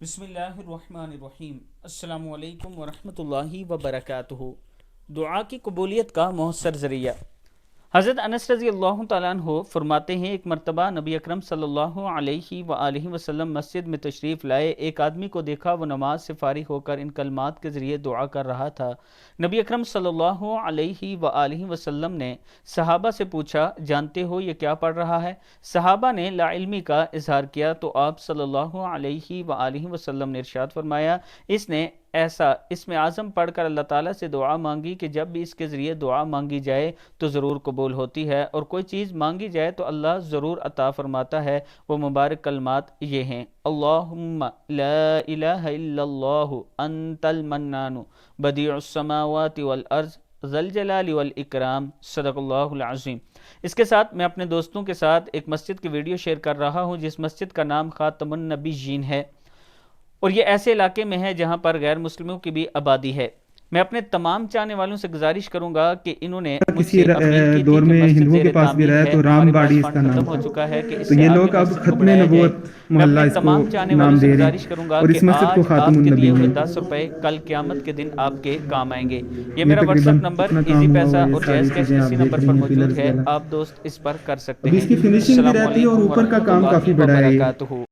بسم اللہ الرحمن الرحیم۔ السلام علیکم ورحمۃ اللہ وبرکاتہ۔ دعا کی قبولیت کا مؤثر ذریعہ۔ حضرت انس رضی اللہ تعالیٰ عنہ فرماتے ہیں، ایک مرتبہ نبی اکرم صلی اللہ علیہ وآلہ وسلم مسجد میں تشریف لائے۔ ایک آدمی کو دیکھا، وہ نماز سے فارغ ہو کر ان کلمات کے ذریعے دعا کر رہا تھا۔ نبی اکرم صلی اللہ علیہ وآلہ وسلم نے صحابہ سے پوچھا، جانتے ہو یہ کیا پڑھ رہا ہے؟ صحابہ نے لا علمی کا اظہار کیا تو آپ صلی اللہ علیہ وآلہ وسلم نے ارشاد فرمایا، اس نے ایسا اسم اعظم پڑھ کر اللہ تعالیٰ سے دعا مانگی کہ جب بھی اس کے ذریعے دعا مانگی جائے تو ضرور قبول ہوتی ہے، اور کوئی چیز مانگی جائے تو اللہ ضرور عطا فرماتا ہے۔ وہ مبارک کلمات یہ ہیں: اللہم لا الہ الا اللہ انت المنان بدیع السماوات والارض ذی الجلال والاکرام، صدق اللہ العظیم۔ اس کے ساتھ میں اپنے دوستوں کے ساتھ ایک مسجد کی ویڈیو شیئر کر رہا ہوں، جس مسجد کا نام خاتم النبیین ہے، اور یہ ایسے علاقے میں ہے جہاں پر غیر مسلموں کی بھی آبادی ہے۔ میں اپنے تمام چاہنے والوں سے گزارش کروں گا کہ انہوں نے مجھ کسی سے اپیل کی دور تھی کہ میں مسجد ہندوؤں کے زیر پاس بھی تعمیر رہا ہے، تو رام ہمارے پاس باڑی اس کا فنڈ نام ختم ہو تھا۔ چکا ہے کہ اس تو سے یہ آگے لوگ اب مسجد کو ختم بڑھایا جائے۔ نبوت میں محلہ اپنے اس کو تمام چاہنے والوں نام سے دے رہے ہیں، گزارش کروں گا اور کہ اس مسجد کو آج خاتم آپ کے دیے ہوئے النبیین۔ 10 روپے کل قیامت کے دن آپ کے کام آئیں گے۔ یہ یہ میرا واٹس تقریباً ایپ نمبر کتنا ایزی کام ہوا ہوا پیسہ ہے، یہ اور ساری جائز کیش چیزیں اسی آپ دیکھ نمبر رہی پر ہیں، موجود پلرز ہے، وغیرہ۔ آپ دوست اس پر کر سکتے ابھی ہیں۔ اس کی فنیشنگ بھی السلام رہتی ہے اور علیکم اوپر کا ورحمۃ کام اللہ کافی بڑا ہے یہ۔ وبرکاتہ۔